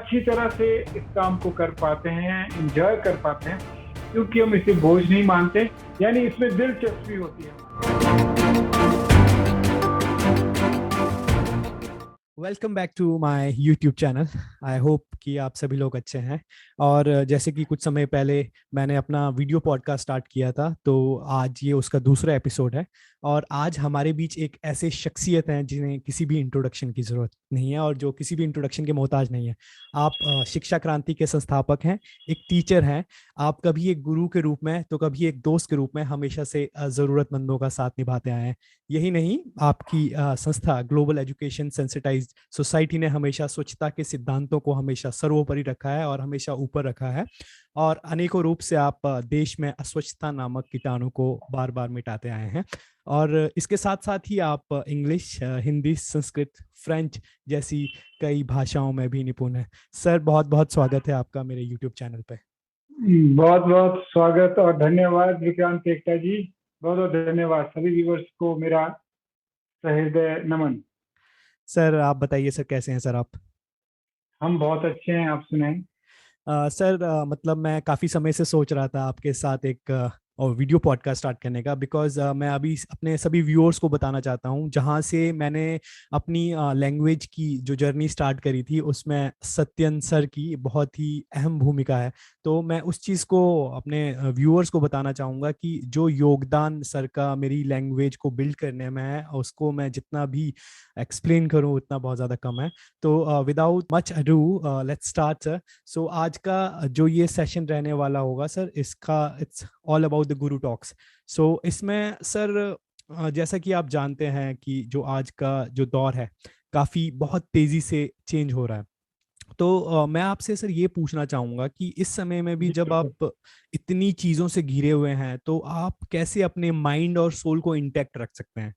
अच्छी तरह से इस काम को कर पाते हैं, एंजॉय कर पाते हैं, क्योंकि हम इसे बोझ नहीं मानते, यानी इसमें दिलचस्पी होती है। Welcome back to my YouTube channel. I hope कि आप सभी लोग अच्छे हैं। और जैसे कि कुछ समय पहले मैंने अपना वीडियो पॉडकास्ट स्टार्ट किया था, तो आज ये उसका दूसरा एपिसोड है। और आज हमारे बीच एक ऐसे शख्सियत हैं जिन्हें किसी भी इंट्रोडक्शन की ज़रूरत नहीं है और जो किसी भी इंट्रोडक्शन के मोहताज नहीं है। आप शिक्षा क्रांति के संस्थापक हैं, एक टीचर हैं। आप कभी एक गुरु के रूप में तो कभी एक दोस्त के रूप में हमेशा से ज़रूरतमंदों का साथ निभाते आए हैं। यही नहीं, आपकी संस्था ग्लोबल एजुकेशन सेंसिटाइज्ड सोसाइटी ने हमेशा स्वच्छता के सिद्धांतों को हमेशा सर्वोपरि रखा है और हमेशा ऊपर रखा है। और अनेकों रूप से आप देश में अस्वच्छता नामक कीटाणु को बार बार मिटाते आए हैं। और इसके साथ साथ ही आप इंग्लिश, हिंदी, संस्कृत, फ्रेंच जैसी कई भाषाओं में भी निपुण हैं। सर, बहुत बहुत स्वागत है आपका मेरे यूट्यूब चैनल पे। बहुत बहुत स्वागत और धन्यवाद विक्रांत टेक्टा जी। बहुत बहुत धन्यवाद। सभी व्यूवर्स को मेरा सहृदय नमन। सर, आप बताइए सर, कैसे हैं सर आप? हम बहुत अच्छे हैं, आप सुनाएं। सर, मतलब मैं काफ़ी समय से सोच रहा था आपके साथ एक और वीडियो पॉडकास्ट स्टार्ट करने का, बिकॉज मैं अभी अपने सभी व्यूअर्स को बताना चाहता हूँ जहाँ से मैंने अपनी लैंग्वेज की जो जर्नी स्टार्ट करी थी, उसमें सत्यन सर की बहुत ही अहम भूमिका है। तो मैं उस चीज़ को अपने व्यूअर्स को बताना चाहूँगा कि जो योगदान सर का मेरी लैंग्वेज को बिल्ड करने में है, उसको मैं जितना भी एक्सप्लेन करूँ उतना बहुत ज़्यादा कम है। तो without much ado, let's start sir. So आज का जो ये सेशन रहने वाला होगा सर, इसका it's all about the Guru talks. सो इसमें सर, जैसा कि आप जानते हैं कि जो आज का जो दौर है काफ़ी बहुत तेज़ी से चेंज हो रहा है। तो मैं आपसे सर ये पूछना चाहूँगा कि इस समय में भी जी जब बिल्कुल। आप इतनी चीज़ों से घिरे हुए हैं, तो आप कैसे अपने माइंड और सोल को इंटैक्ट रख सकते हैं?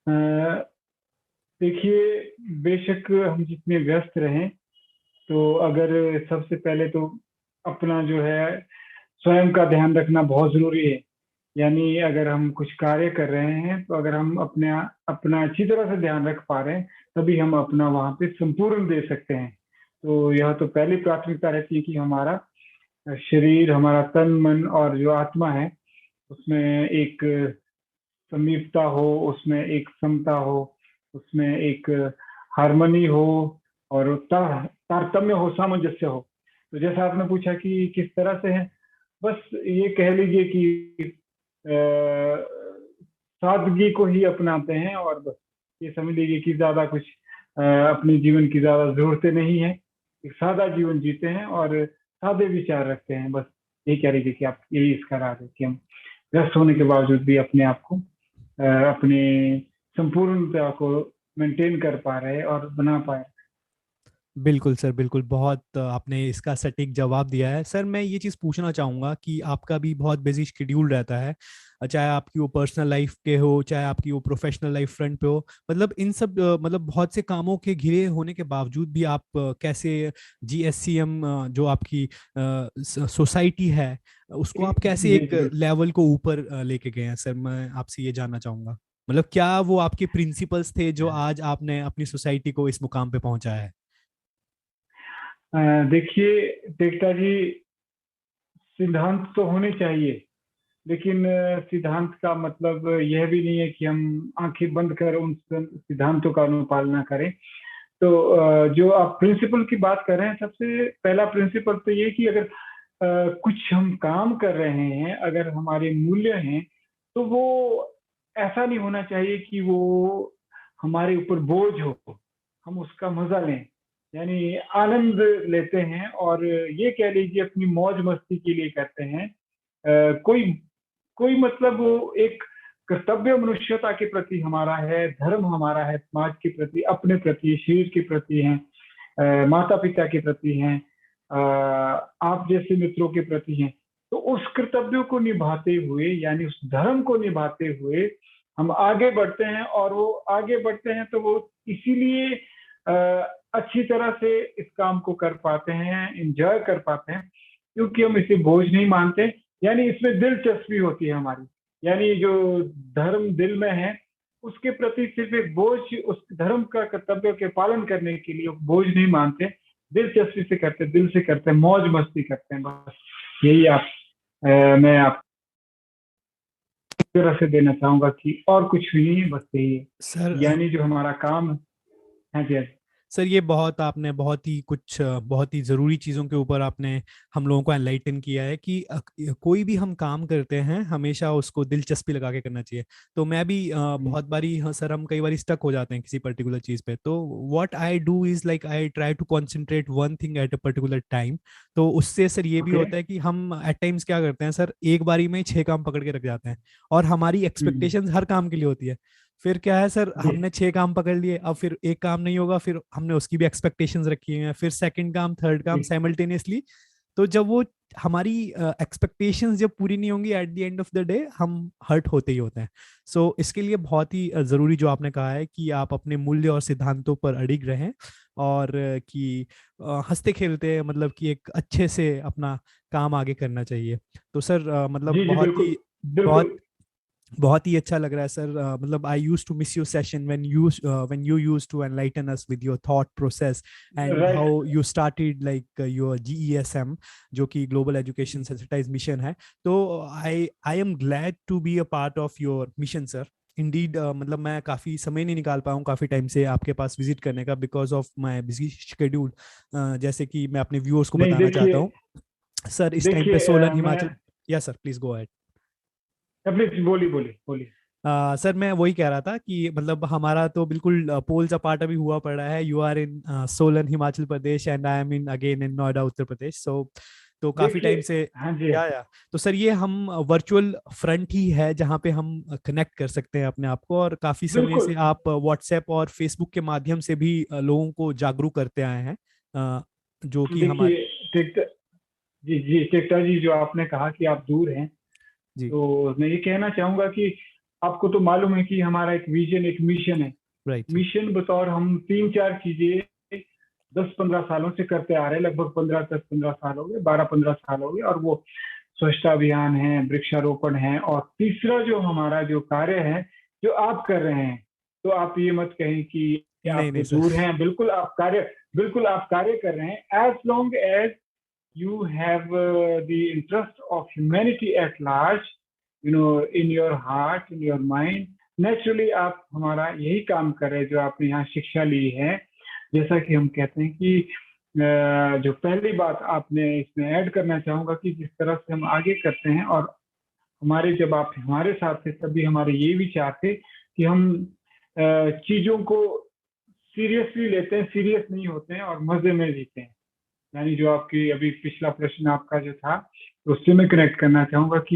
अ, देखिए, बेशक हम जितने व्यस्त रहें, तो अगर सबसे पहले तो अपना जो है स्वयं का ध्यान रखना बहुत जरूरी है। यानी अगर हम कुछ कार्य कर रहे हैं, तो अगर हम अपना अच्छी तरह से ध्यान रख पा रहे हैं, तभी हम अपना वहां पे संपूर्ण दे सकते हैं। तो यह तो पहली प्राथमिकता रहती है कि हमारा शरीर, हमारा तन, मन और जो आत्मा है, उसमें एक समीपता हो, उसमें एक समता हो, उसमें एक हार्मनी हो और तारतम्य हो, सामंजस्य हो। तो जैसा आपने पूछा कि किस तरह से है, बस ये कह लीजिए कि सादगी को ही अपनाते हैं और बस ये समझ लीजिए कि ज्यादा कुछ अपने जीवन की ज्यादा जरूरतें नहीं है। एक सादा जीवन जीते हैं और सादे विचार रखते हैं। बस यही कह लीजिए कि आप, यही इसका राज है कि हम व्यस्त होने के बावजूद भी अपने आप को, अपने संपूर्णता को मेंटेन कर पा रहे हैं और बना पा रहे बिल्कुल सर, बिल्कुल। बहुत आपने इसका सटीक जवाब दिया है सर। मैं ये चीज़ पूछना चाहूँगा कि आपका भी बहुत बिजी शेड्यूल रहता है, चाहे आपकी वो पर्सनल लाइफ के हो, चाहे आपकी वो प्रोफेशनल लाइफ फ्रंट पे हो। मतलब इन सब मतलब बहुत से कामों के घिरे होने के बावजूद भी आप कैसे जीएससीएम जो आपकी सोसाइटी है, उसको हैं। आप कैसे जी एक जी बिल्कुल। लेवल को ऊपर लेके गए हैं सर? मैं आपसे ये जानना चाहूँगा। मतलब क्या वो आपके प्रिंसिपल्स थे जो आज आपने अपनी सोसाइटी को इस मुकाम पे पहुंचाया है? देखिए टेक्टा जी, सिद्धांत तो होने चाहिए, लेकिन सिद्धांत का मतलब यह भी नहीं है कि हम आंखें बंद कर उन सिद्धांतों का अनुपालना करें। तो जो आप प्रिंसिपल की बात कर रहे हैं, सबसे पहला प्रिंसिपल तो ये कि अगर कुछ हम काम कर रहे हैं, अगर हमारे मूल्य हैं, तो वो ऐसा नहीं होना चाहिए कि वो हमारे ऊपर बोझ हो। हम उसका मजा लें, यानी आनंद लेते हैं और ये कह लीजिए अपनी मौज मस्ती के लिए करते हैं। कोई कोई मतलब वो एक कर्तव्य मनुष्यता के प्रति हमारा है, धर्म हमारा है, समाज के प्रति, अपने प्रति, शरीर के प्रति है, माता पिता के प्रति हैं, आप जैसे मित्रों के प्रति हैं। तो उस कर्तव्यों को निभाते हुए, यानी उस धर्म को निभाते हुए हम आगे बढ़ते हैं। और वो आगे बढ़ते हैं तो वो इसीलिए अच्छी तरह से इस काम को कर पाते हैं, एंजॉय कर पाते हैं, क्योंकि हम इसे बोझ नहीं मानते, यानी इसमें दिलचस्पी होती है हमारी। यानी जो धर्म दिल में है, उसके प्रति सिर्फ एक बोझ, उस धर्म का कर्तव्य के पालन करने के लिए बोझ नहीं मानते, दिलचस्पी से करते, दिल से करते, मौज मस्ती करते हैं। बस यही मैं आप तरह से देना चाहूंगा कि और कुछ भी नहीं है, बस यही है। सर यानी जो हमारा काम है। हाँ जी, हाँ जी। सर ये बहुत आपने बहुत ही कुछ बहुत ही ज़रूरी चीज़ों के ऊपर आपने हम लोगों को एनलाइटन किया है कि कोई भी हम काम करते हैं हमेशा उसको दिलचस्पी लगा के करना चाहिए। तो मैं भी बहुत बारी, हाँ सर, हम कई बार स्टक हो जाते हैं किसी पर्टिकुलर चीज़ पे। तो what I do is like I try to concentrate one thing at a particular time. तो उससे सर ये भी ओके। होता है कि हम एट टाइम्स क्या करते हैं सर, एक बारी में 6 काम पकड़ के रख जाते हैं, और हमारी हम्म। एक्सपेक्टेशंस हर काम के लिए होती है। फिर क्या है सर, जी। हमने 6 काम पकड़ लिए, अब फिर एक काम नहीं होगा, फिर हमने उसकी भी एक्सपेक्टेशंस रखी हुई हैं, फिर सेकंड काम, थर्ड काम जी। साइमल्टेनियसली। तो जब वो हमारी एक्सपेक्टेशंस जब पूरी नहीं होंगी, at the end of the day हम हर्ट होते ही होते हैं। सो इसके लिए बहुत ही ज़रूरी जो आपने कहा है कि आप अपने मूल्य और सिद्धांतों पर अडिग रहें, और कि हंसते खेलते, मतलब कि एक अच्छे से अपना काम आगे करना चाहिए। तो सर मतलब जी। जी, बिल्कुल बहुत बिल्कुल। बहुत ही अच्छा लग रहा है सर। मतलब I use to miss your session when you use to enlighten us with your thought process, and right. How you started like your GESM, जो कि ग्लोबल एजुकेशन सेंसिटाइज मिशन है। तो I I am glad to be a part of your mission sir. Indeed मतलब मैं काफ़ी समय नहीं निकाल पाऊँ काफ़ी टाइम से आपके पास विजिट करने का, because of my busy schedule. जैसे कि मैं अपने व्यूअर्स को नहीं, बताना चाहता देखिए हूँ सर, इस टाइम पे देखिए सोलन मैं हिमाचल। या sir, please go ahead. Please बोलिए बोलिए बोलिए। सर मैं वही कह रहा था कि मतलब हमारा तो बिल्कुल पोल्स अपार्ट अभी हुआ पड़ा है। You are in Solan Himachal Pradesh, and I am in again in Noida Uttar Pradesh. So तो काफी टाइम देखिए। से। हाँ जी। या तो सर ये हम वर्चुअल फ्रंट ही है जहाँ पे हम कनेक्ट कर सकते हैं अपने आप को, और काफी समय से बिल्कुल। आप व्हाट्सएप और फेसबुक के माध्यम से भी लोगों को जागरूक करते आए हैं, जो कि हमारे। देखिए टेक्टा जी जी, टेक्टा जी, जो आपने कहा कि आप दूर हैं, जी। तो मैं ये कहना चाहूंगा कि आपको तो मालूम है कि हमारा एक विजन, एक मिशन है। Right sir. मिशन बतौर हम तीन चार चीजें 10-15 सालों से करते आ रहे हैं, लगभग 10-15 साल हो गए, 12-15 साल हो गए। और वो स्वच्छता अभियान है, वृक्षारोपण है, और तीसरा जो हमारा जो कार्य है, जो आप कर रहे हैं। तो आप ये मत कहें कि नहीं आप नहीं तो सर। दूर हैं, बिल्कुल आप कार्य कर रहे हैं। As long as you have the interest of humanity at large, in your heart, in your mind, naturally आप हमारा यही काम कर रहे हैं जो आपने यहाँ शिक्षा ली है। जैसा कि हम कहते हैं कि जो पहली बात आपने इसमें ऐड करना चाहूंगा कि जिस तरह से हम आगे करते हैं, और जब आप हमारे साथ थे तभी हमारे ये विचार थे कि हम चीजों को सीरियसली लेते हैं, सीरियस नहीं होते हैं, और मजे में जीते हैं। यानी जो आपकी अभी पिछला प्रश्न आपका जो था, तो उससे मैं कनेक्ट करना चाहूंगा कि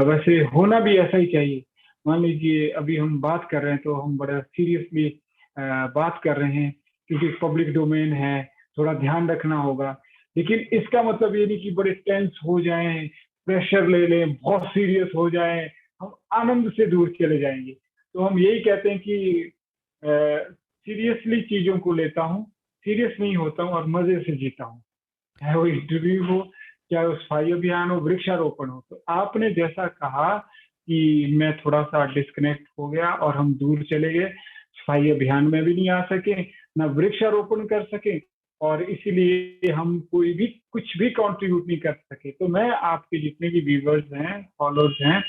वैसे होना भी ऐसा ही चाहिए। मान लीजिए अभी हम बात कर रहे हैं तो हम बड़ा सीरियसली बात कर रहे हैं, क्योंकि पब्लिक डोमेन है, थोड़ा ध्यान रखना होगा। लेकिन इसका मतलब ये नहीं कि बड़े टेंस हो जाएं, प्रेशर ले लें, बहुत सीरियस हो जाएं, हम आनंद से दूर चले जाएंगे। तो हम यही कहते हैं कि सीरियसली चीजों को लेता हूँ, सीरियस नहीं होता हूँ, और मजे से जीता हूँ। चाहे वो इंटरव्यू हो, चाहे वो सफाई अभियान हो, वृक्षारोपण हो। तो आपने जैसा कहा कि मैं थोड़ा सा डिस्कनेक्ट हो गया और हम दूर चले गए, सफाई अभियान में भी नहीं आ सके, ना वृक्षारोपण कर सके, और इसीलिए हम कोई भी कुछ भी कंट्रीब्यूट नहीं कर सके। तो मैं आपके जितने भी व्यूवर्स हैं, फॉलोअर्स हैं,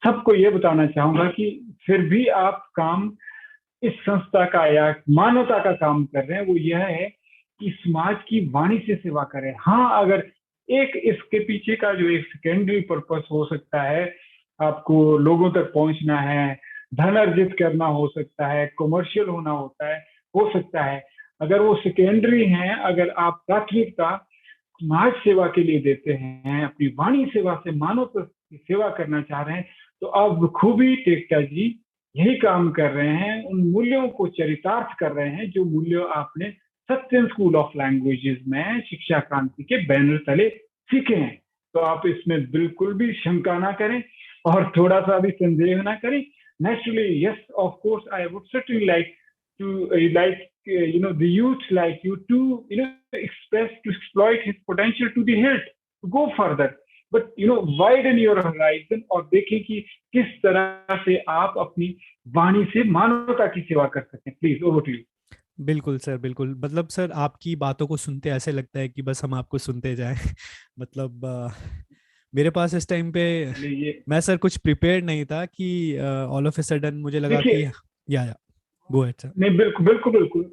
सबको ये बताना चाहूंगा कि फिर भी आप काम इस संस्था का या मानवता का काम कर रहे हैं, वो यह है कि समाज की वाणी से सेवा करें। हाँ, अगर एक इसके पीछे का जो एक सेकेंडरी पर्पस हो सकता है, आपको लोगों तक पहुंचना है, धन अर्जित करना हो सकता है, कमर्शियल होना होता है, हो सकता है। अगर वो सेकेंडरी हैं, अगर आप प्राथमिकता समाज सेवा के लिए देते हैं, अपनी वाणी सेवा से मानव की सेवा करना चाह रहे हैं, तो आप बखूबी टेक्टा जी यही काम कर रहे हैं, उन मूल्यों को चरितार्थ कर रहे हैं जो मूल्य आपने सत्यम स्कूल ऑफ लैंग्वेजेस में शिक्षा क्रांति के बैनर तले सीखे हैं। तो आप इसमें बिल्कुल भी शंका ना करें, और थोड़ा सा भी संदेह ना करें। Naturally, yes, of course, I would certainly like to the youth like you to express, to exploit his potential to the hilt, to go further. But widen your horizon, और देखें कि किस तरह से आप अपनी वाणी से मानवता की सेवा कर सकते हैं। Please over to you. बिल्कुल सर, बिल्कुल। मतलब सर, आपकी बातों को सुनते ऐसे लगता है कि बस हम आपको सुनते जाएं। मतलब मेरे पास इस टाइम पे, ये मैं सर कुछ प्रिपेयर्ड नहीं था कि ऑल ऑफ ए सडन मुझे लगा कि देखिए, या गो अहेड सर। नहीं, बिल्कुल बिल्कुल बिल्कुल।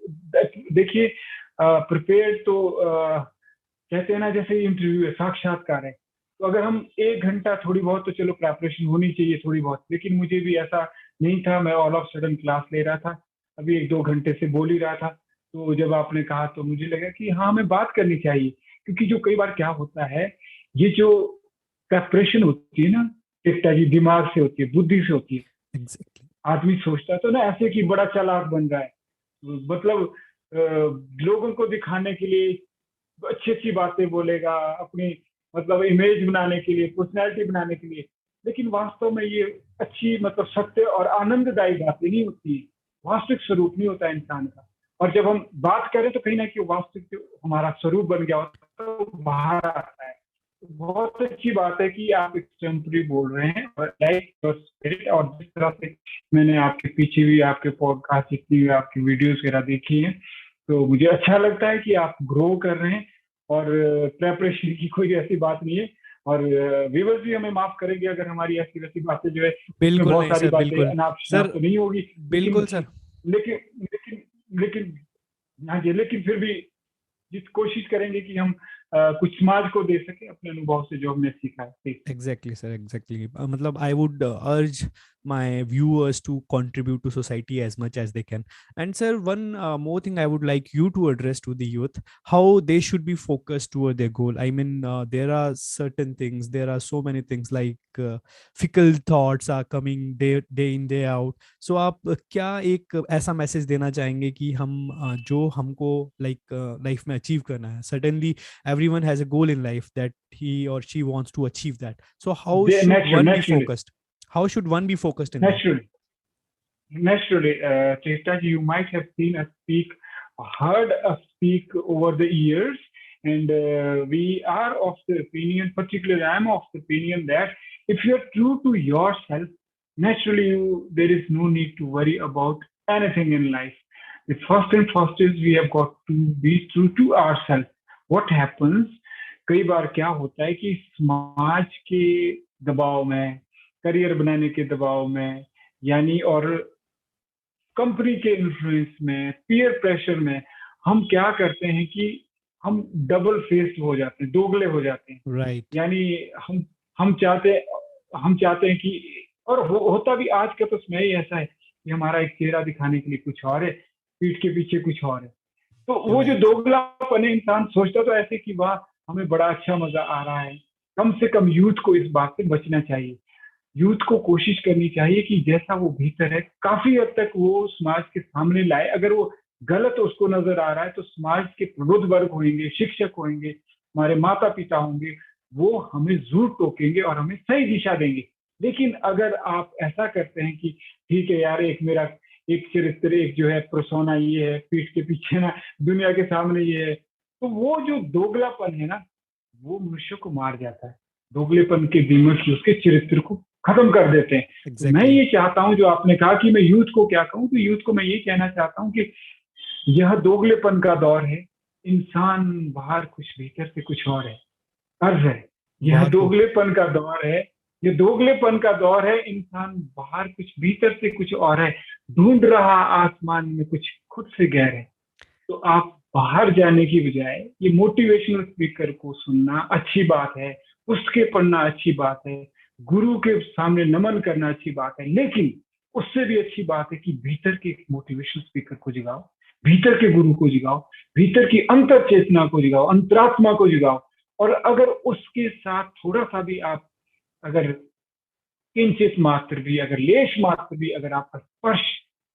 देखिए, प्रिपेयर तो कहते हैं ना, जैसे इंटरव्यू है, साक्षात्कार है। तो अगर हम 1 घंटा, थोड़ी बहुत तो चलो प्रेपरेशन होनी चाहिए थोड़ी बहुत, लेकिन मुझे भी ऐसा नहीं था। मैं ऑल ऑफ सडन क्लास ले रहा था, अभी 1-2 घंटे से बोल ही रहा था। तो जब आपने कहा तो मुझे लगा कि हाँ, हमें बात करनी चाहिए। क्योंकि जो कई बार क्या होता है, ये जो प्रेपरेशन होती है ना, एकता जी, दिमाग से होती है, बुद्धि से होती है। एग्जैक्टली। आदमी सोचता तो ना ऐसे कि बड़ा चालाक बन रहा है, मतलब लोगों को दिखाने के लिए अच्छी अच्छी बातें बोलेगा, अपनी मतलब इमेज बनाने के लिए, पर्सनैलिटी बनाने के लिए। लेकिन वास्तव में ये अच्छी, मतलब सत्य और आनंददायी बातें नहीं होती है, वास्तविक स्वरूप नहीं होता इंसान का। और जब हम बात करें तो कहीं ना कहीं वास्तविक जो हमारा स्वरूप बन गया होता है तो बाहर आता है। तो बहुत अच्छी बात है कि आप एक्सटेम्परी बोल रहे हैं, और लाइक योर स्पिरिट। और जिस तरह से मैंने आपके पीछे भी आपके पॉडकास्ट, जितनी भी आपकी वीडियोस वगैरह देखी है, तो मुझे अच्छा लगता है कि आप ग्रो कर रहे हैं। और प्रेपरेशन की कोई ऐसी बात नहीं है। और व्यूअर्स भी हमें माफ करेंगे अगर हमारी ऐसी वैसी बातें जो है, उसमें बिल्कुल बहुत नहीं सारी सर, बातें बिल्कुल। अनाप सर, शनाप तो नहीं होगी। लेकिन बिल्कुल सर। लेकिन लेकिन लेकिन हाँ जी, लेकिन फिर भी जिस कोशिश करेंगे कि हम कुछ समाज को दे सके अपने अनुभव से जो हमने सीखा है। ठीक। Exactly, sir. Exactly. मतलब I would urge my viewers to contribute to society as much as they can. And sir, one more thing I would like you to address to the youth, how they should be focused toward their goal. I mean, there are certain things, there are so many things like fickle thoughts are coming day in day out. So आप क्या एक ऐसा message देना चाहेंगे कि हम जो हमको लाइफ में अचीव करना है, certainly everyone has a goal in life that he or she wants to achieve that. So how should one be Naturally, focused? How should one be focused in life? naturally, naturally, Cheta, you might have seen us speak, heard us speak over the years, and we are of the opinion, particularly I'm of the opinion that if you're true to yourself, naturally there is no need to worry about anything in life. The first and first is we have got to be true to ourselves. What happens? कई बार क्या होता है कि समाज के दबाव में, career बनाने के दबाव में, यानी और कंपनी के इन्फ्लुएंस में, पीयर प्रेशर में, हम क्या करते हैं कि हम डबल फेस्ड हो जाते हैं, दोगले हो जाते हैं। Right. यानी हम हम चाहते हम चाहते हैं कि, और होता भी आज का तो समय ही ऐसा है कि हमारा एक चेहरा दिखाने के लिए कुछ और है, पीठ के पीछे कुछ और है। तो वो जो Right. दोगलापन है, इंसान सोचता तो ऐसे कि वाह, हमें बड़ा अच्छा मजा आ रहा है। कम से कम यूथ को इस बात से बचना चाहिए। यूथ को कोशिश करनी चाहिए कि जैसा वो भीतर है काफी हद तक वो समाज के सामने लाए। अगर वो गलत उसको नजर आ रहा है तो समाज के प्रबुद्ध वर्ग होंगे, शिक्षक होंगे, हमारे माता पिता होंगे, वो हमें जरूर टोकेंगे और हमें सही दिशा देंगे। लेकिन अगर आप ऐसा करते हैं कि ठीक है यार, एक मेरा एक चरित्र, एक जो है प्रोसोना ये है, पीठ के पीछे ना दुनिया के सामने ये है, तो वो जो दोगलापन है ना, वो मनुष्य को मार जाता है। दोगलेपन के दीमक ही उसके चरित्र को खत्म कर देते हैं। तो मैं Exactly. ये चाहता हूं, जो आपने कहा कि मैं यूथ को क्या कहूं, तो यूथ को मैं ये कहना चाहता हूं कि यह दोगलेपन का दौर है। इंसान बाहर कुछ, भीतर से कुछ और है, अर्ज है। यह बाहर को। दोगलेपन का दौर है, ये दोगलेपन का दौर है। इंसान बाहर कुछ, भीतर से कुछ और है, ढूंढ रहा आसमान में कुछ खुद से गहर है। तो आप बाहर जाने की बजाय ये मोटिवेशनल स्पीकर को सुनना अच्छी बात है, पुस्तकें पढ़ना अच्छी बात है, गुरु के सामने नमन करना अच्छी बात है। लेकिन उससे भी अच्छी बात है कि भीतर के मोटिवेशनल स्पीकर को जगाओ, भीतर के गुरु को जगाओ, भीतर की अंतर चेतना को जगाओ, अंतरात्मा को जगाओ। और अगर उसके साथ थोड़ा सा भी आप, अगर किंचित मात्र भी, अगर लेश मात्र भी अगर आपका स्पर्श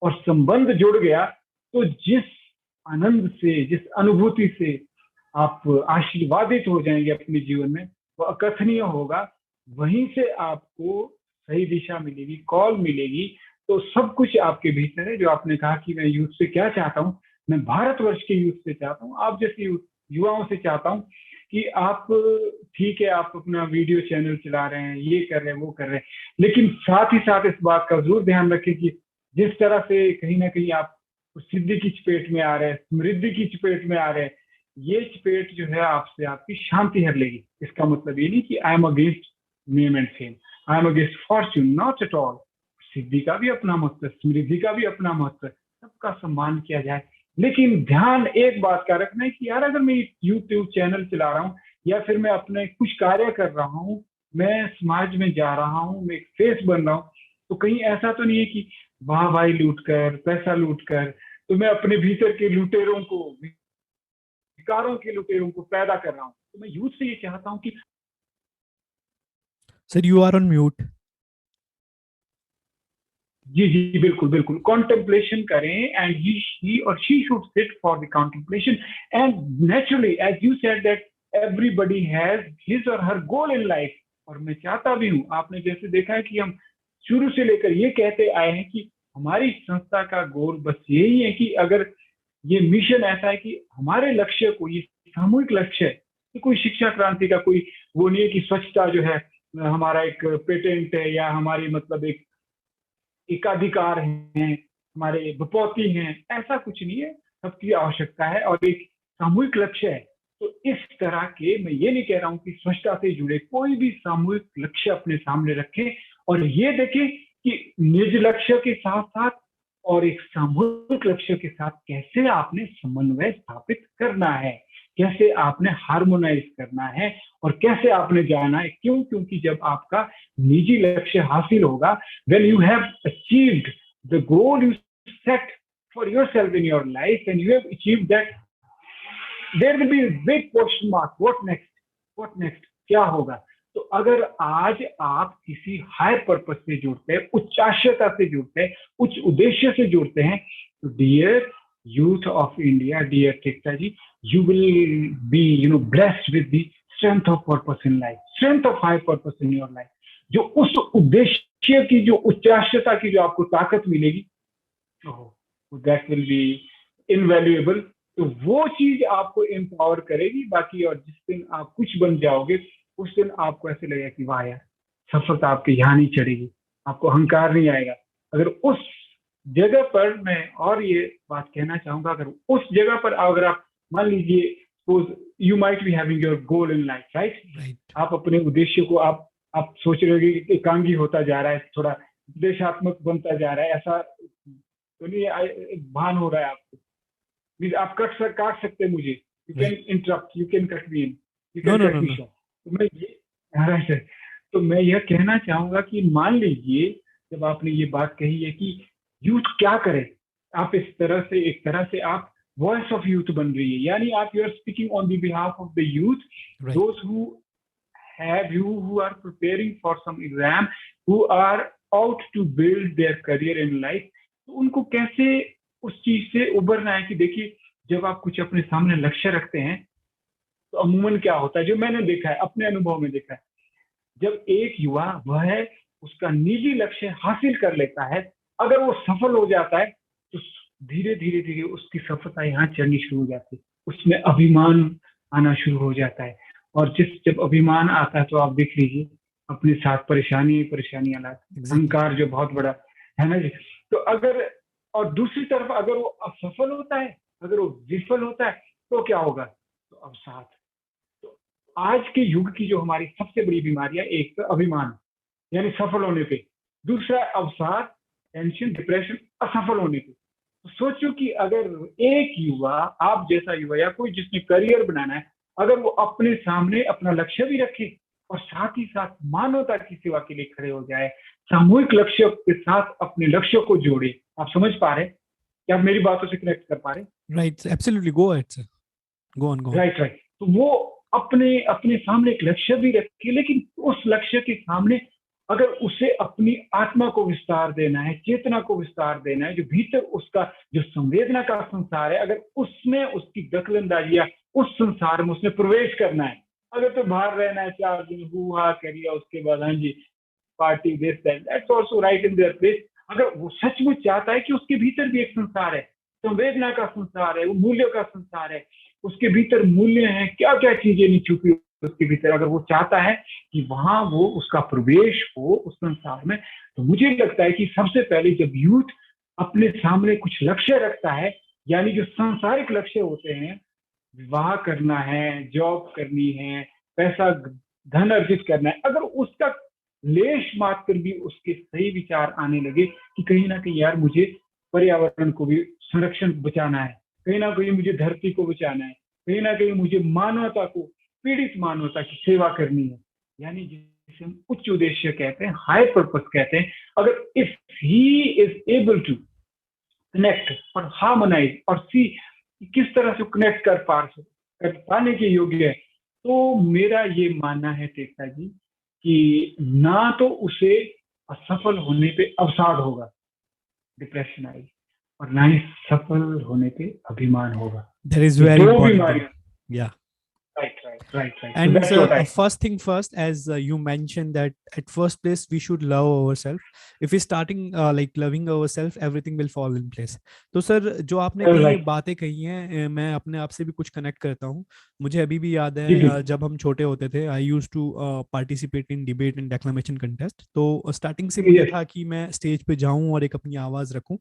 और संबंध जुड़ गया, तो जिस आनंद से, जिस अनुभूति से आप आशीर्वादित हो जाएंगे अपने जीवन में, वो अकथनीय होगा। वहीं से आपको सही दिशा मिलेगी, कॉल मिलेगी। तो सब कुछ आपके भीतर है। जो आपने कहा कि मैं यूथ से क्या चाहता हूँ, मैं भारतवर्ष के यूथ से चाहता हूँ, आप जैसे युवाओं से चाहता हूँ कि आप ठीक है, आप अपना वीडियो चैनल चला रहे हैं, ये कर रहे हैं, वो कर रहे हैं, लेकिन साथ ही साथ इस बात का जरूर ध्यान रखें कि जिस तरह से कहीं ना कहीं आप सिद्धि की चपेट में आ रहे हैं, समृद्धि की चपेट में आ रहे हैं, ये चपेट जो है आपसे आपकी शांति हर लेगी। इसका मतलब ये नहीं कि I am against name and fame, I am against fortune, not at all. सिद्धि का भी अपना महत्व, समृद्धि का भी अपना महत्व, सबका सम्मान किया जाए। लेकिन ध्यान एक बात का रखना है कि यार अगर मैं यूट्यूब चैनल चला रहा हूँ या फिर मैं अपने कुछ कार्य कर रहा हूँ, मैं समाज में जा रहा हूँ, मैं एक फेस बन रहा हूँ, तो कहीं ऐसा तो नहीं है कि वाह भाई लूट कर, पैसा लूट कर, तो मैं अपने भीतर के लुटेरों को, विकारों के लुटेरों को पैदा कर रहा हूँ। तो मैं यूथ से ये चाहता हूँ कि sir you are on mute. जी जी बिल्कुल बिल्कुल, कॉन्टेम्पलेशन करें, एंड ही और she should sit for the contemplation. And naturally as you said that everybody has his और हर गोल इन लाइफ, और मैं चाहता भी हूँ, आपने जैसे देखा है कि हम शुरू से लेकर ये कहते आए हैं कि हमारी संस्था का गोल बस यही है कि अगर ये मिशन ऐसा है कि हमारे लक्ष्य को, ये सामूहिक लक्ष्य है कि कोई शिक्षा क्रांति का कोई वो नहीं है कि स्वच्छता जो है हमारा एक पेटेंट है या हमारी मतलब एक एकाधिकार हैं, हमारे विपौती हैं, ऐसा कुछ नहीं है। सबकी आवश्यकता है और एक सामूहिक लक्ष्य है। तो इस तरह के, मैं ये नहीं कह रहा हूं कि स्वच्छता से जुड़े कोई भी सामूहिक लक्ष्य अपने सामने रखें और ये देखें कि निज लक्ष्य के साथ साथ और एक सामूहिक लक्ष्य के साथ कैसे आपने समन्वय स्थापित करना है, कैसे आपने हार्मोनाइज करना है और कैसे आपने जाना है। क्यों? क्योंकि जब आपका निजी लक्ष्य हासिल होगा, when you have achieved the goal you set for yourself in your life and you have achieved that, there will be a big question mark, what next, क्या होगा। तो अगर आज आप किसी हायर पर्पस से जुड़ते हैं, उच्चाशयता से जुड़ते हैं, उच्च उद्देश्य से जुड़ते हैं, तो dear youth of India, dear Tikta ji, you will be blessed with the strength of purpose in life, strength of high purpose in your life। जो उस उद्देश्य की, जो उच्चाशयता की जो आपको ताकत मिलेगी, दैट विल बी इनवैल्यूएबल। तो वो चीज आपको एम्पावर करेगी। बाकी और जिस दिन आप कुछ बन जाओगे, उस दिन आपको ऐसे लगेगा कि वाह यार, सफलता आपके यहाँ नहीं चढ़ेगी, आपको अहंकार नहीं आएगा। अगर उस जगह पर, मैं और ये बात कहना चाहूंगा, अगर उस जगह पर अगर आप मान लीजिए, you might be having your goal in life, right, आप अपने उद्देश्य को आप सोच रहे हो कि एकांगी होता जा रहा है, थोड़ा देशात्मक बनता जा रहा है, ऐसा तो नहीं भान हो रहा है आपको। आप काट सकते हैं मुझे, you can interrupt, you can cut me in, you can cut me short. तो मैं यह कहना चाहूंगा कि मान लीजिए जब आपने ये बात कही है कि यूथ क्या करे, आप इस तरह से, एक तरह से आप वॉइस ऑफ यूथ बन रही है, यानी आप you are speaking on the behalf of the youth, those who are preparing for some exam, who are out to build their career in life। तो उनको कैसे उस चीज से उबरना है कि देखिए, जब आप कुछ अपने सामने लक्ष्य रखते हैं तो अमूमन क्या होता है, जो मैंने देखा है, अपने अनुभव में देखा है, जब एक युवा वह है उसका निजी लक्ष्य हासिल कर लेता है, अगर वो सफल हो जाता है तो धीरे धीरे धीरे उसकी सफलता यहाँ चढ़नी शुरू हो जाती है, उसमें अभिमान आना शुरू हो जाता है। और जब अभिमान आता है तो आप देख लीजिए अपने साथ परेशानियां लाता है, अहंकार जो बहुत बड़ा है ना जी। तो अगर, और दूसरी तरफ अगर वो असफल होता है, अगर वो विफल होता है, तो क्या होगा? तो अवसाद। तो आज के युग की जो हमारी सबसे बड़ी बीमारियां, एक तो अभिमान यानी सफल होने पे, दूसरा अवसाद, टेंशन, डिप्रेशन असफल होने पे। तो सोचो कि अगर एक युवा, आप जैसा युवा या कोई जिसने करियर बनाना है, अगर वो अपने सामने अपना लक्ष्य भी रखे और साथ ही साथ मानवता की सेवा के लिए खड़े हो जाए, सामूहिक लक्ष्य के साथ अपने लक्ष्य को जोड़े। आप समझ पा रहे? क्या आप मेरी बातों से कनेक्ट कर पा रहे? Right, absolutely, go ahead sir, go on. Right. तो वो अपने अपने सामने एक लक्ष्य भी रखे, लेकिन उस लक्ष्य के सामने अगर उसे अपनी आत्मा को विस्तार देना है, चेतना को विस्तार देना है, जो भीतर उसका जो संवेदना का संसार है, अगर उसमें उसकी दखलंदाजी या उस संसार में उसने प्रवेश करना है, अगर तो बाहर रहना है 4 दिन हुआ करिए, उसके बाद हाँ जी party this that's also right in their place. अगर वो सचमुच चाहता है कि उसके भीतर भी एक संसार है, संवेदना का संसार है, वो मूल्य का संसार है, उसके भीतर मूल्य हैं, क्या क्या चीजें नहीं छुपी उसके भीतर, अगर वो चाहता है कि वहां वो उसका प्रवेश हो उस संसार में, तो मुझे लगता है कि सबसे पहले जब यूथ अपने सामने कुछ लक्ष्य रखता है, यानी जो सांसारिक लक्ष्य होते हैं, विवाह करना है, जॉब करनी है, पैसा धन अर्जित करना है, अगर उसका लेश मात्र भी उसके सही विचार आने लगे कि कहीं ना कहीं यार मुझे पर्यावरण को भी संरक्षण बचाना है, कहीं ना कहीं मुझे धरती को बचाना है, कहीं ना कहीं मुझे मानवता को, पीड़ित मानवता की सेवा करनी है, यानी जिसे हम उच्च उद्देश्य कहते हैं, हाई पर्पस कहते हैं, अगर if he is able to connect और हार्मोनाइज और सी किस तरह से कनेक्ट कर पाने के योग्य है, तो मेरा ये मानना है तेजा जी कि ना तो उसे असफल होने पे अवसाद होगा, डिप्रेशन आएगी, और ना ही सफल होने पे अभिमान होगा। That is ये very दो important बीमारी। thing. Yeah. Right. So And that's what I first thing first, as you mentioned that at first place we should love ourselves. If we starting like loving ourselves, everything will fall in place. तो sir जो आपने कही ये right. बातें कही हैं, मैं अपने आप से भी कुछ कनेक्ट करता हूँ। मुझे अभी भी याद जी है जी जब हम छोटे होते थे, I use to participate in debate and declamation contest. तो स्टार्टिंग से मुझे यस था कि मैं स्टेज पे जाऊं और एक अपनी आवाज रखूं।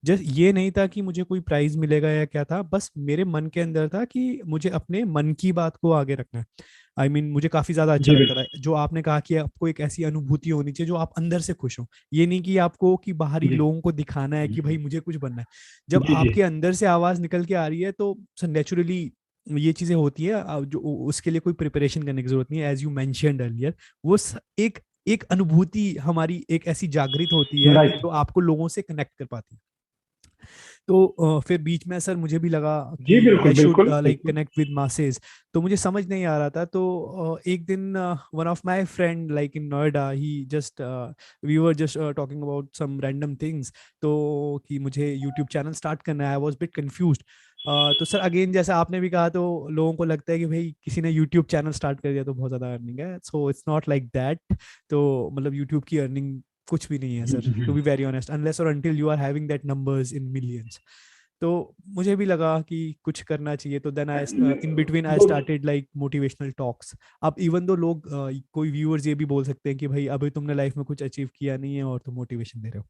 जस्ट ये नहीं था कि मुझे कोई प्राइज मिलेगा या क्या था, बस मेरे मन के अंदर था कि मुझे अपने मन की बात को आगे रखना है। मुझे काफी ज्यादा अच्छा जी लगता बिल्कुल। था जो आपने कहा कि आपको एक ऐसी अनुभूति होनी चाहिए जो आप अंदर से खुश हो। ये नहीं कि आपको कि बाहरी जी लोगों को दिखाना है कि भाई मुझे कुछ बनना है। जब जी जी आपके अंदर से आवाज निकल के आ रही है तो नेचुरली ये चीजें होती है। जो उसके लिए कोई प्रिपरेशन करने की जरूरत नहीं है, एज यू मेंशन्ड अर्लियर। वो एक एक अनुभूति हमारी एक ऐसी जागृत होती है कि राइट। जो आपको लोगों से कनेक्ट कर पाती है। तो फिर बीच में सर मुझे भी लगा जी कि बिल्कुल आई शुड बिल्कुल लाइक बिल्कुल। Connect with masses. तो मुझे समझ नहीं आ रहा था। तो एक दिन one of my friend like in Noida, he just we were just talking about some random things. तो कि मुझे यूट्यूब चैनल स्टार्ट करना है, आई वाज बिट कंफ्यूज्ड। तो सर अगेन जैसा आपने भी कहा, तो लोगों को लगता है कि भाई किसी ने यूट्यूब चैनल स्टार्ट कर दिया तो बहुत ज्यादा अर्निंग है। So it's not like that. तो मतलब यूट्यूब की अर्निंग कुछ भी नहीं है sir, to be very honest, unless और until you are having that numbers in millions. तो मुझे भी लगा कि कुछ करना चाहिए। तो then I in between I started like motivational talks. अब इवन दो लोग कोई व्यूअर्स ये भी बोल सकते हैं कि भाई अभी तुमने लाइफ में कुछ अचीव किया नहीं है और तुम मोटिवेशन दे रहे हो,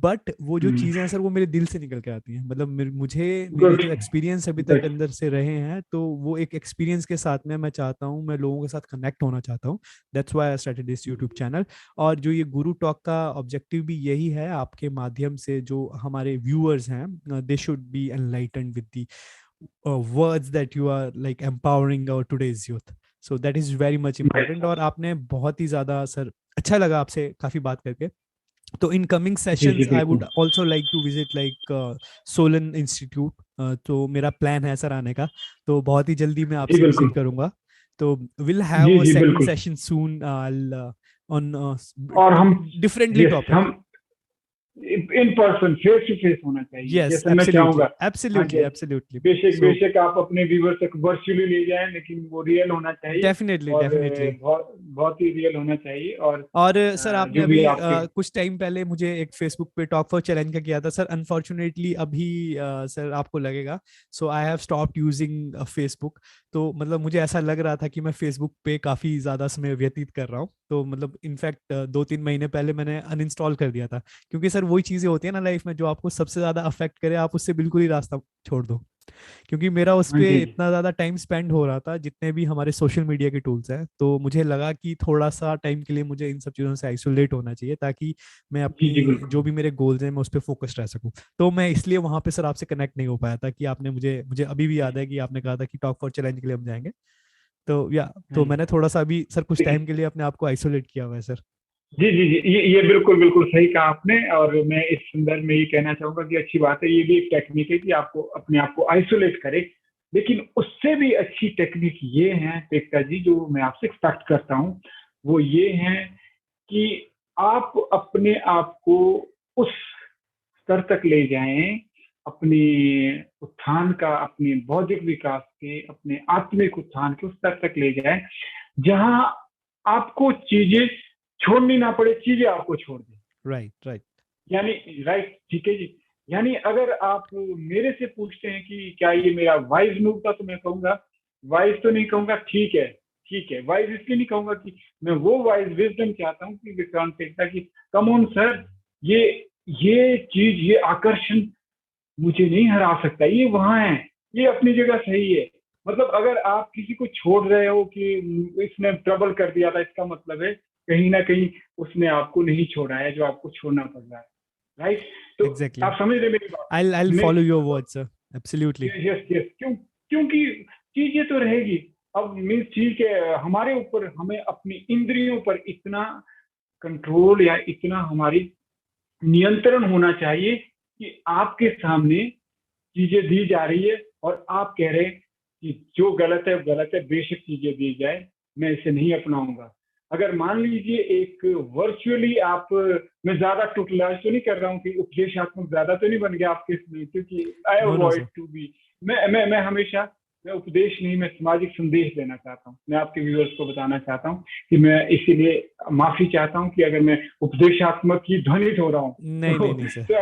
बट वो जो चीजें हैं सर वो मेरे दिल से निकल के आती हैं। मतलब मुझे मेरे गुड जो एक्सपीरियंस अभी तक गुड। अंदर से रहे हैं, तो वो एक एक्सपीरियंस के साथ में मैं चाहता हूँ, मैं लोगों के साथ कनेक्ट होना चाहता हूँ। That's why I started this YouTube channel. और जो ये गुरु टॉक का ऑब्जेक्टिव भी यही है, आपके माध्यम से जो हमारे व्यूअर्स हैं, they should be enlightened with the words that you are like empowering our today's youth. So that is very much important। और आपने बहुत ही ज्यादा सर अच्छा लगा आपसे काफी बात करके। तो in coming ji ji sessions I बिल्कुल। Would also like to visit like Solan institute. तो मेरा प्लान है सर आने का। तो बहुत ही जल्दी मैं जी आपसे विजिट बिल्कुल। करूंगा। तो विल जी हैव अ जी सेकंड बिल्कुल। सेशन सून ऑन और हम, डिफरेंटली यस टॉपिक। हम in person face to face होना चाहिए, यस जैसे मैं एब्सोल्युटली चाहूंगा। हाँ एब्सोल्युटली जी। एब्सोल्युटली। बेशक सो बेशक आप अपने व्यूवर तक वर्चुअली ले जाएं, लेकिन वो रियल होना चाहिए, डेफिनेटली और डेफिनेटली। बहुत बहुत ही रियल होना चाहिए। और और सर आपने जो भी अभी आपके। कुछ टाइम पहले मुझे एक फेसबुक पे टॉक फॉर चैलेंज का किया था सर। अनफॉर्चुनेटली अभी सर आपको लगेगा, so I have stopped using Facebook. तो मतलब मुझे ऐसा लग रहा था कि मैं फेसबुक पे काफी ज्यादा समय व्यतीत कर रहा हूँ। तो मतलब इनफैक्ट 2-3 महीने पहले मैंने अनइंस्टॉल कर दिया था। क्योंकि सर वही चीजें होती है ना लाइफ में, जो आपको सबसे ज्यादा अफेक्ट करे आप उससे बिल्कुल ही रास्ता छोड़ दो। क्योंकि मेरा उस हाँ पे जी जी इतना ज़्यादा टाइम स्पेंड हो रहा था, जितने भी हमारे सोशल मीडिया के टूल्स हैं, तो मुझे लगा कि थोड़ा सा टाइम के लिए मुझे इन सब चीज़ों से आइसोलेट होना चाहिए, ताकि मैं जी अपनी बिल्कुल। जो भी मेरे गोल्स हैं मैं उस पर फोकस्ड रह सकूं। तो मैं इसलिए वहां पे सर आपसे कनेक्ट नहीं हो पाया था कि आपने मुझे मुझे अभी भी याद है कि आपने कहा था कि टॉक फॉर चैलेंज के लिए हम जाएंगे। तो या हाँ तो जी। मैंने थोड़ा सा अभी सर कुछ देखिए, टाइम के लिए अपने आप को आइसोलेट किया हुआ है सर। जी जी जी, ये बिल्कुल बिल्कुल सही कहा आपने। और मैं इस संदर्भ में ये कहना चाहूंगा कि अच्छी बात है, ये भी एक टेक्निक है कि आपको अपने आप को आइसोलेट करे। लेकिन उससे भी अच्छी टेक्निक ये है एकता जी, जो मैं आपसे एक्सपेक्ट करता हूँ, वो ये है कि आप अपने आप को उस स्तर तक ले जाएं, अपने उत्थान का, अपने बौद्धिक विकास के, अपने आत्मिक उत्थान के उस स्तर तक ले जाएं जहां आपको चीजें छोड़नी ना पड़े, चीजें आपको छोड़ दें। Right right. यानी राइट, ठीक है जी। यानी अगर आप मेरे से पूछते हैं कि क्या ये मेरा वाइज मूव था, तो मैं कहूंगा वाइज तो नहीं कहूंगा, ठीक है, ठीक है। वाइज इसलिए नहीं कहूंगा कि मैं वो वाइज विजडम चाहता हूँ कि विक्रांत कहता कि कम ऑन सर, ये ये चीज, ये आकर्षण मुझे नहीं हरा सकता, ये वहां है, ये अपनी जगह सही है। मतलब अगर आप किसी को छोड़ रहे हो कि इसने ट्रबल कर दिया था, इसका मतलब है कहीं ना कहीं उसने आपको नहीं छोड़ा है जो आपको छोड़ना पड़ रहा है, राइट? तो एग्जैक्टली। आप समझ रहे मेरी बात? I'll नहीं, follow your words, sir. Absolutely. Yes yes, क्योंकि चीजें तो रहेगी। अब मीन्स ठीक है, हमारे ऊपर, हमें अपनी इंद्रियों पर इतना कंट्रोल या इतना हमारी नियंत्रण होना चाहिए कि आपके सामने चीजें दी जा रही है और आप कह रहे हैं कि जो गलत है वो गलत है, बेशक चीजें दी जाए, मैं इसे नहीं अपनाऊंगा। अगर मान लीजिए एक वर्चुअली आप, मैं ज्यादा टुटलाज तो नहीं कर रहा हूँ कि उपदेशात्मक ज्यादा तो नहीं बन गया आपके इसमें, क्योंकि I No, no, avoid sir. To be, मैं हमेशा, मैं उपदेश नहीं, मैं सामाजिक संदेश देना चाहता हूँ। मैं आपके व्यूअर्स को बताना चाहता हूँ कि मैं इसीलिए माफी चाहता हूँ कि अगर मैं उपदेशात्मक की ध्वनित हो रहा हूँ, नहीं नहीं नहीं सर. तो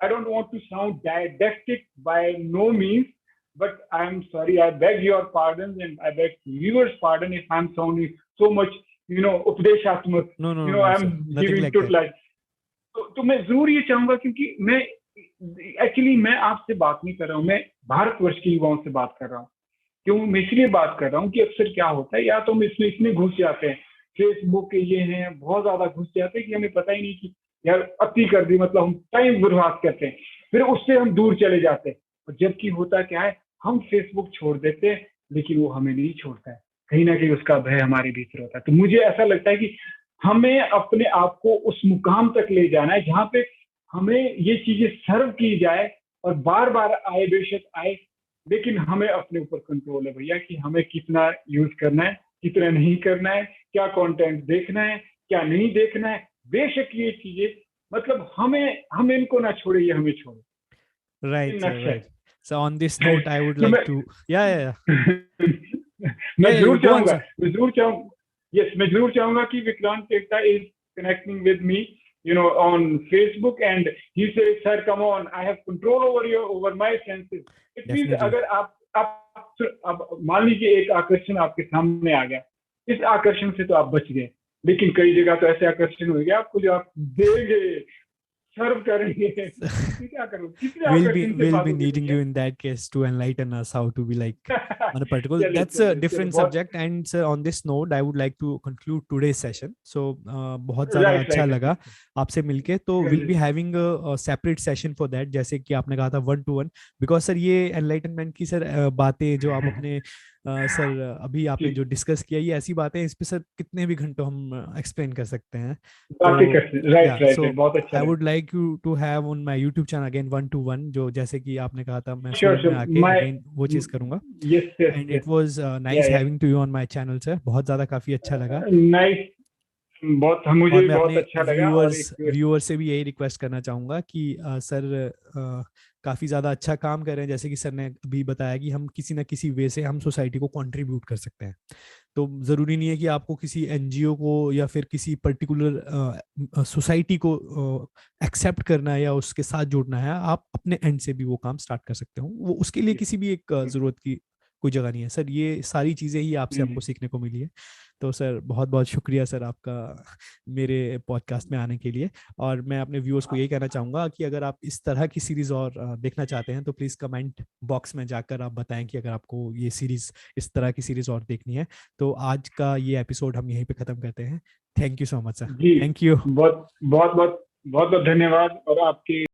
I don't want to sound didactic by no means, but I'm sorry. I beg your pardon and I beg viewers' pardon if I'm sounding so much, उपदेशात्मक, No, no, no, no, sir. I'm Nothing giving like to that. like. तो मैं जरूर ये चाहूंगा, क्योंकि मैं actually मैं आपसे बात नहीं कर रहा हूँ, मैं भारतवर्ष के युवाओं से बात कर रहा हूँ। क्यों मैं इसलिए बात कर रहा हूँ कि अक्सर क्या होता है, या तो हम इसमें इतने घुस जाते हैं, फेसबुक के ये हैं, बहुत ज्यादा घुस जाते हैं कि हमें पता ही नहीं कि यार अति कर दी, मतलब हम टाइम बर्बाद करते हैं, फिर उससे हम दूर चले जाते हैं। और जबकि होता क्या है, हम फेसबुक छोड़ देते हैं लेकिन वो हमें नहीं छोड़ता है, कहीं ना कहीं उसका भय हमारे भीतर होता है। तो मुझे ऐसा लगता है कि हमें अपने आप को उस मुकाम तक ले जाना है जहां पे हमें ये चीजें सर्व की जाए, और बार बार आए, बेशक आए, लेकिन हमें अपने ऊपर कंट्रोल है भैया कि हमें कितना यूज करना है, कितना नहीं करना है, क्या कंटेंट देखना है, क्या नहीं देखना है। बेशक ये चीजें, मतलब हम इनको ना छोड़े, ये हमें छोड़े, Right, इन sir. नक्शा। Right. So on this note, I would तो like to. Yeah, yeah, yeah. मैं Yeah, yeah. जरूर You go on, चाहूंगा, sir. मैं जरूर चाहूंगा कि Vikrant Tekta is connecting with me, on Facebook, and he says, sir, come on, I have control over my senses. It means Definitely. अगर अब मान लीजिए एक आकर्षण आपके सामने आ गया, इस आकर्षण से तो आप बच गए, लेकिन कई जगह तो ऐसे आकर्षण हो गया आपको जो आप देंगे, सर्व करेंगे, तो क्या करोगे, कितने आकर्षण से We'll be भागोगे needing भैया? you in that case to enlighten us how to be like on a particular. चलिए That's a चलिए चलिए, different बहुत subject. And sir, on this note, I would like to conclude today's session. So बहुत ज़्यादा right अच्छा right लगा आपसे मिलके. तो we'll be having a separate session for that. जैसे कि आपने कहा था 1-to-1. Because सर ये enlightenment की सर बातें जो आप अपने सर अभी आपने जो डिस्कस किया, ये ऐसी बातें हैं, इस पे सर कितने भी घंटों हम एक्सप्लेन कर सकते हैं. बातें तो करते हैं, राइट या राइट सो राइट, बहुत अच्छा आई लगा। Would like you to have on my YouTube channel again 1-to-1, जो जैसे कि आपने कहा था मैं श्योर फोन में श्योर, आके माय, अगेन वो चीज़ करूंगा. Yes yes and yes, it was yeah nice yeah, having to you on my channel sir. बहुत ज़्यादा काफ़ी अच्छा लगा. नाइस, बहुत, मुझे और भी मैं बहुत अपने अच्छा लगा। और व्यूअर्स एक, व्यूअर से भी यही रिक्वेस्ट करना चाहूँगा कि सर काफ़ी ज़्यादा अच्छा काम कर रहे हैं. जैसे कि सर ने अभी बताया कि हम किसी ना किसी वे से हम सोसाइटी को कंट्रीब्यूट कर सकते हैं. तो ज़रूरी नहीं है कि आपको किसी एनजीओ को या फिर किसी पर्टिकुलर सोसाइटी को एक्सेप्ट करना है या उसके साथ जुड़ना है. आप अपने एंड से भी वो काम स्टार्ट कर सकते हो. वो उसके लिए किसी भी एक ज़रूरत की कोई जगह नहीं है सर. ये सारी चीज़ें ही आपसे हमको सीखने को मिली है. तो सर बहुत बहुत शुक्रिया सर आपका मेरे पॉडकास्ट में आने के लिए. और मैं अपने व्यूअर्स को यही कहना चाहूँगा कि अगर आप इस तरह की सीरीज़ और देखना चाहते हैं तो प्लीज़ कमेंट बॉक्स में जाकर आप बताएं कि अगर आपको ये सीरीज़, इस तरह की सीरीज़ और देखनी है. तो आज का ये एपिसोड हम यहीं पे ख़त्म करते हैं. Thank you so much sir. जी, थैंक यू. बहुत बहुत बहुत बहुत बहुत धन्यवाद। और आपके